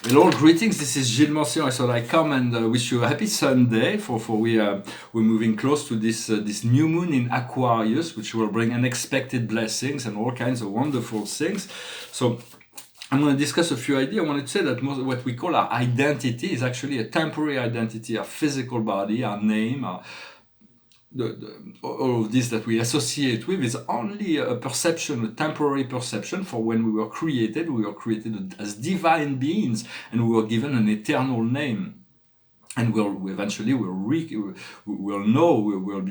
Hello, greetings. This is Gillesmansillon. I thought I come and wish you a happy Sunday. For we're moving close to this new moon in Aquarius, which will bring unexpected blessings and all kinds of wonderful things. So I'm going to discuss a few ideas. I wanted to say that what we call our identity is actually a temporary identity, our physical body, our name, all of this that we associate with is only a perception, a temporary perception. For when we were created as divine beings, and we were given an eternal name. And we'll be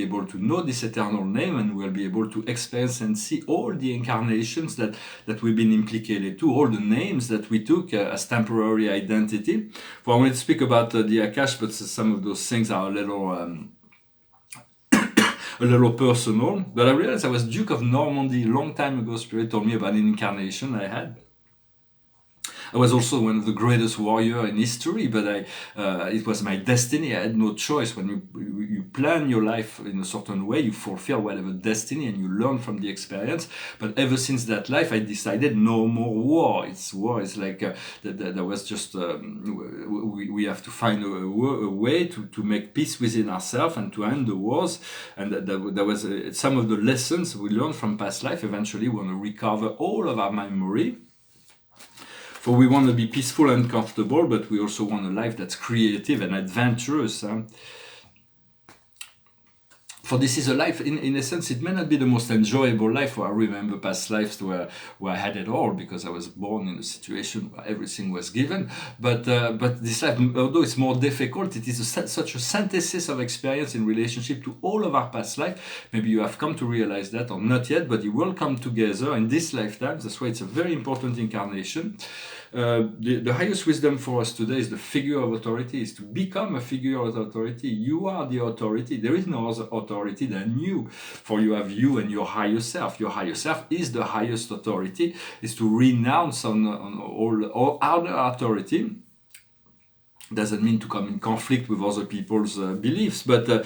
able to know this eternal name, and we'll be able to experience and see all the incarnations that we've been implicated to, all the names that we took as temporary identity. For I want to speak about the Akash, but some of those things are a little personal, but I realized I was Duke of Normandy a long time ago. Spirit told me about an incarnation I had. I was also one of the greatest warriors in history, but it was my destiny. I had no choice. When you plan your life in a certain way, you fulfill whatever destiny and you learn from the experience. But ever since that life, I decided no more war. War is like there was just we have to find a way to make peace within ourselves and to end the wars. And there was some of the lessons we learned from past life. Eventually, we want to recover all of our memory. For we want to be peaceful and comfortable, but we also want a life that's creative and adventurous. For this is a life, in a sense, it may not be the most enjoyable life. I remember past lives where I had it all, because I was born in a situation where everything was given. But this life, although it's more difficult, it is such a synthesis of experience in relationship to all of our past life. Maybe you have come to realize that, or not yet, but it will come together in this lifetime. That's why it's a very important incarnation. The highest wisdom for us today is the figure of authority, is to become a figure of authority. You are the authority. There is no other authority than you. For you have you and your higher self. Your higher self is the highest authority, is to renounce on all other authority. Doesn't mean to come in conflict with other people's beliefs, but to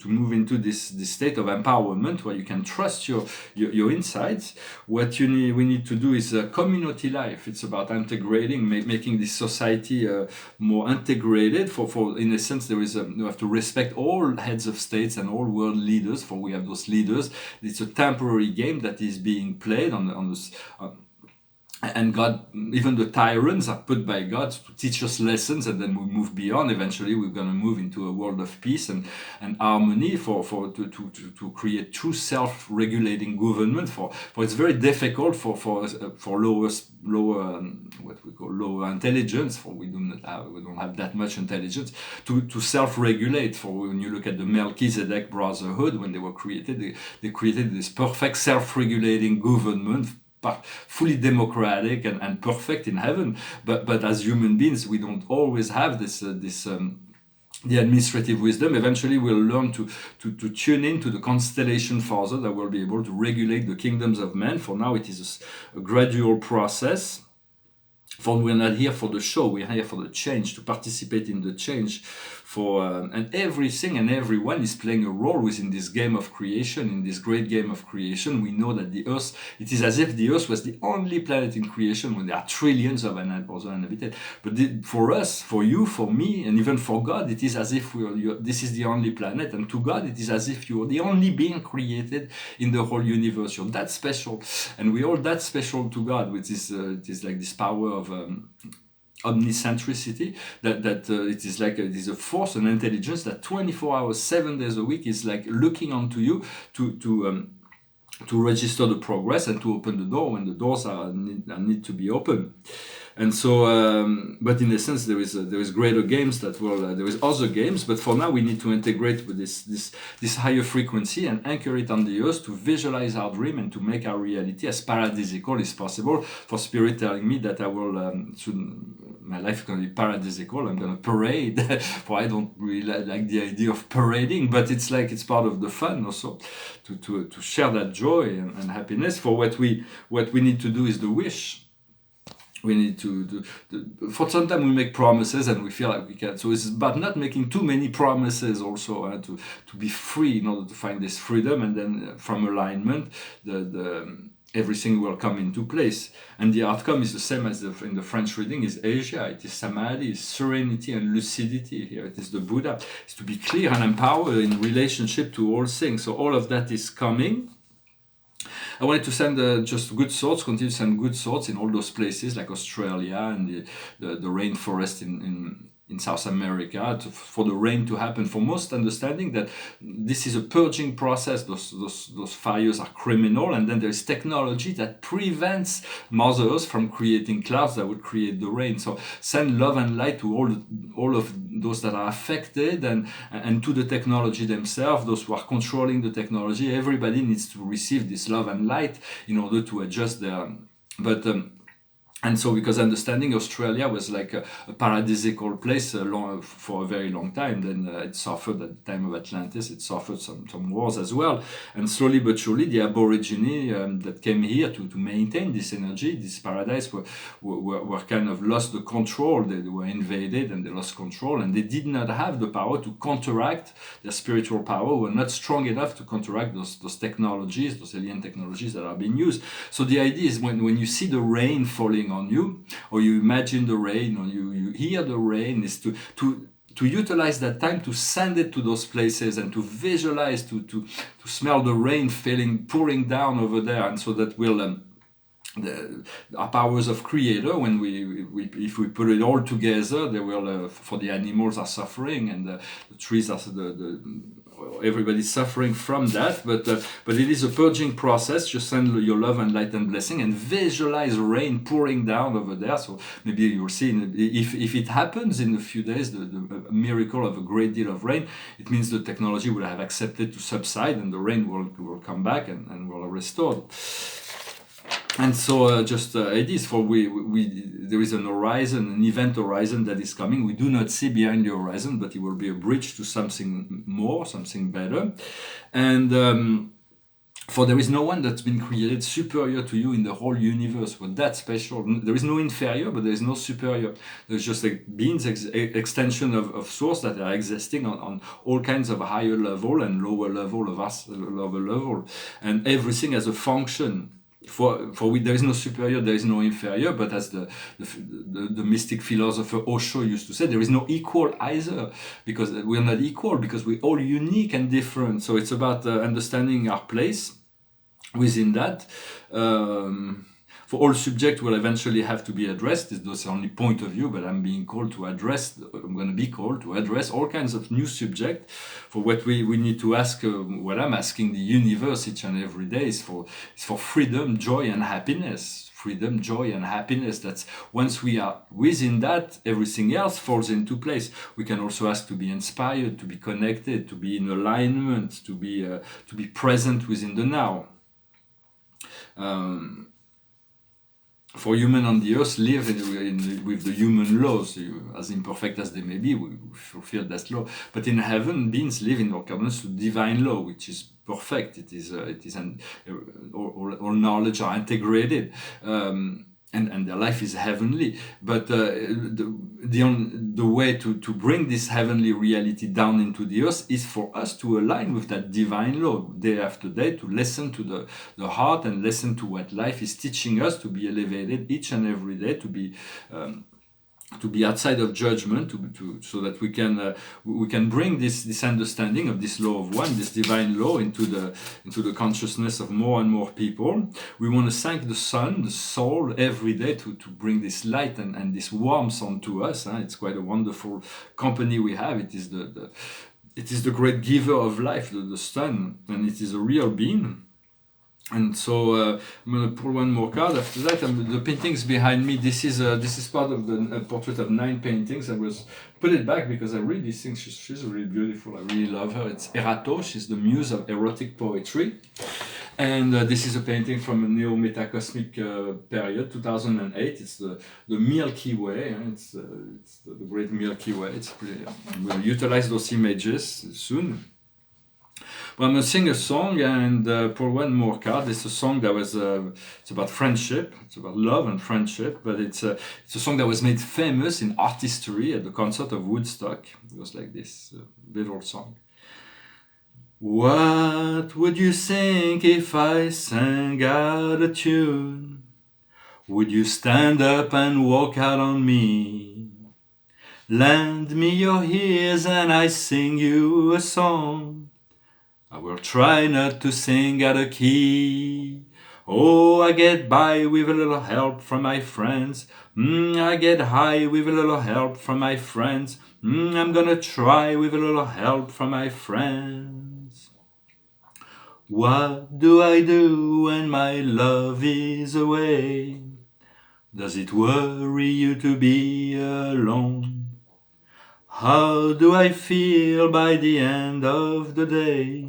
move into this state of empowerment where you can trust your insights. What we need to do is community life. It's about integrating, making this society more integrated. For in a sense, you have to respect all heads of states and all world leaders. For we have those leaders. It's a temporary game that is being played and God, even the tyrants are put by God to teach us lessons, and then we move beyond. Eventually, we're going to move into a world of peace and harmony to create true self-regulating government. For it's very difficult for lower what we call lower intelligence. For we don't have that much intelligence to self-regulate. For when you look at the Melchizedek Brotherhood, when they were created, they created this perfect self-regulating government, fully democratic and perfect in heaven, but as human beings we don't always have the administrative wisdom. Eventually we'll learn to tune into the constellation further that will be able to regulate the kingdoms of men. For now it is a gradual process. For we're not here for the show, we're here for the change, to participate in the change. And everything and everyone is playing a role within this game of creation, in this great game of creation. We know that the Earth, it is as if the Earth was the only planet in creation when there are trillions of other inhabited. But for us, for you, for me, and even for God, it is as if this is the only planet. And to God, it is as if you are the only being created in the whole universe. You're that special. And we're all that special to God, which is it is like this power of omnicentricity, that it is like it is a force, an intelligence that 24 hours, 7 days a week is like looking onto you to register the progress and to open the door when the doors need to be open. And so, but in a sense, there is greater games that will. There is other games, but for now, we need to integrate with this higher frequency and anchor it on the earth to visualize our dream and to make our reality as paradisical as possible. For Spirit telling me that I will my life is going to be paradisical. I'm going to parade. For I don't really like the idea of parading, but it's like it's part of the fun also to share that joy and happiness. For what we need to do is the wish. We need for some time we make promises and we feel like we can. So it's about not making too many promises also, to be free in order to find this freedom, and then from alignment, everything will come into place. And the outcome is the same as in the French reading, is Asia. It is samadhi, is serenity and lucidity. Here it is the Buddha. It's to be clear and empowered in relationship to all things. So all of that is coming. I wanted to send just good thoughts, continue to send good thoughts in all those places like Australia and the rainforest in South America, for the rain to happen, for most understanding that this is a purging process. Those fires are criminal, and then there's technology that prevents Mother Earth from creating clouds that would create the rain. So send love and light to all of those that are affected, and to the technology themselves, those who are controlling the technology. Everybody needs to receive this love and light in order to adjust their... And so, because understanding Australia was like a paradisical place for a very long time, then it suffered at the time of Atlantis, it suffered some wars as well. And slowly but surely, the Aborigine that came here to maintain this energy, this paradise, were kind of lost the control. They were invaded and they lost control, and they did not have the power to counteract their spiritual power, were not strong enough to counteract those technologies, those alien technologies that are being used. So the idea is when you see the rain falling on you, or you imagine the rain, or you hear the rain, is to utilize that time to send it to those places and to visualize, to smell the rain pouring down over there, and so that will our powers of creator, when if we put it all together, they will for the animals are suffering, and the trees are everybody's suffering from that, but it is a purging process. Just send your love and light and blessing, and visualize rain pouring down over there. So maybe you'll see, if it happens in a few days, the miracle of a great deal of rain, it means the technology will have accepted to subside, and the rain will come back and will restore. And so it is for there is an horizon, an event horizon that is coming. We do not see behind the horizon, but it will be a bridge to something more, something better. And for there is no one that's been created superior to you in the whole universe. But that's special. There is no inferior, but there is no superior. There's just like beings, extension of source that are existing on all kinds of higher level and lower level of us, lower level, and everything has a function. For we, there is no superior, there is no inferior, but as the mystic philosopher Osho used to say, there is no equal either, because we are not equal, because we're all unique and different. So it's about understanding our place within that. For all subjects will eventually have to be addressed. It's the only point of view, but I'm going to be called to address all kinds of new subjects. For what we need to ask, what I'm asking the universe each and every day is for freedom, joy and happiness. Freedom, joy and happiness. That's once we are within that, everything else falls into place. We can also ask to be inspired, to be connected, to be in alignment, to be present within the now. For human on the earth, live with the human laws, as imperfect as they may be, we fulfill that law. But in heaven, beings live in accordance to divine law, which is perfect. All knowledge are integrated, and their life is heavenly. But the way to bring this heavenly reality down into the earth is for us to align with that divine law day after day, to listen to the heart and listen to what life is teaching us, to be elevated each and every day, to be outside of judgment, so that we can bring this understanding of this law of one, this divine law, into the consciousness of more and more people. We want to thank the sun, the soul, every day to bring this light and this warmth onto us. It's quite a wonderful company we have. It is the great giver of life, the sun, and it is a real being. And so I'm going to pull one more card. After that, the paintings behind me. This is part of the portrait of 9 paintings. I was put it back because I really think she's really beautiful. I really love her. It's Erato. She's the muse of erotic poetry. And this is a painting from a neo-metacosmic period, 2008. It's the Milky Way. It's the great Milky Way. We'll utilize those images soon. Well, I'm going to sing a song and pull one more card. It's a song that was, it's about friendship. It's about love and friendship, but it's a song that was made famous in art history at the concert of Woodstock. It was like this little song. What would you think if I sang out a tune? Would you stand up and walk out on me? Lend me your ears and I sing you a song. I will try not to sing out of key. Oh, I get by with a little help from my friends. I get high with a little help from my friends. I'm gonna try with a little help from my friends. What do I do when my love is away? Does it worry you to be alone? How do I feel by the end of the day?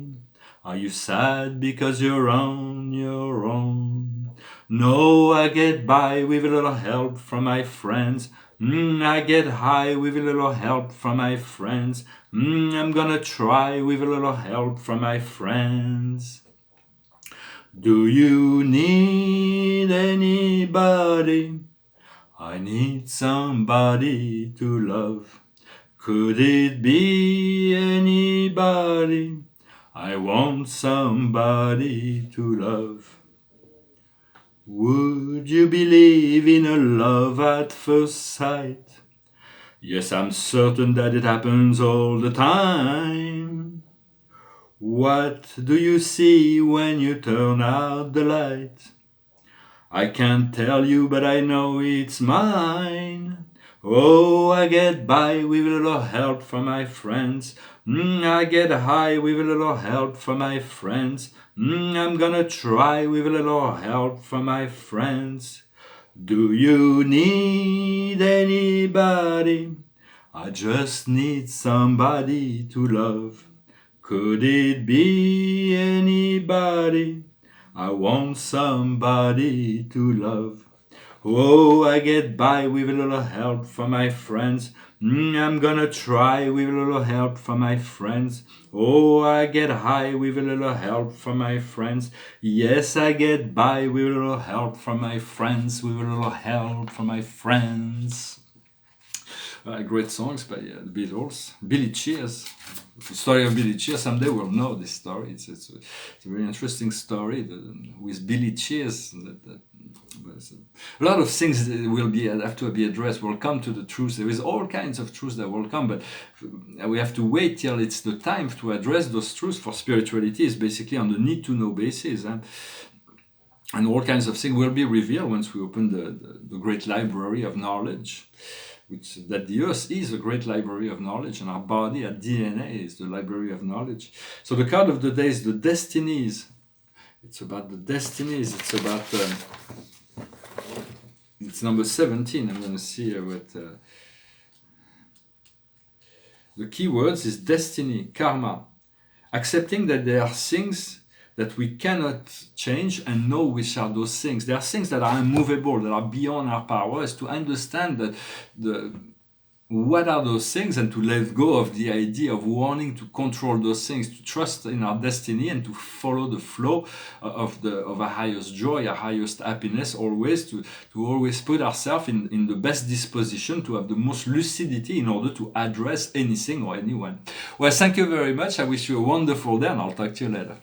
Are you sad because you're on your own? No, I get by with a little help from my friends. I get high with a little help from my friends. I'm gonna try with a little help from my friends. Do you need anybody? I need somebody to love. Could it be anybody? I want somebody to love. Would you believe in a love at first sight? Yes, I'm certain that it happens all the time. What do you see when you turn out the light? I can't tell you, but I know it's mine. Oh, I get by with a little help from my friends. I get high with a little help from my friends. I'm gonna try with a little help from my friends. Do you need anybody? I just need somebody to love. Could it be anybody? I want somebody to love. Oh, I get by with a little help from my friends. I'm gonna try with a little help from my friends. Oh, I get high with a little help from my friends. Yes, I get by with a little help from my friends, with a little help from my friends. Great songs by the Beatles. Billy Cheers. The story of Billy Cheers. Someday we'll know this story. It's a very interesting story with Billy Cheers. A lot of things will have to be addressed. We'll come to the truth. There is all kinds of truths that will come, but we have to wait till it's the time to address those truths. For spirituality is basically on the need-to-know basis. And all kinds of things will be revealed once we open the great library of knowledge. That the earth is a great library of knowledge, and our body, our DNA, is the library of knowledge. So the card of the day is the destinies. It's about the destinies. It's about it's number 17. I'm going to see what the key words is: destiny, karma, accepting that there are things that we cannot change and know which are those things. There are things that are immovable, that are beyond our powers. To understand that what are those things, and to let go of the idea of wanting to control those things, to trust in our destiny and to follow the flow of our highest joy, our highest happiness, always to always put ourselves in the best disposition, to have the most lucidity in order to address anything or anyone. Well, thank you very much. I wish you a wonderful day, and I'll talk to you later.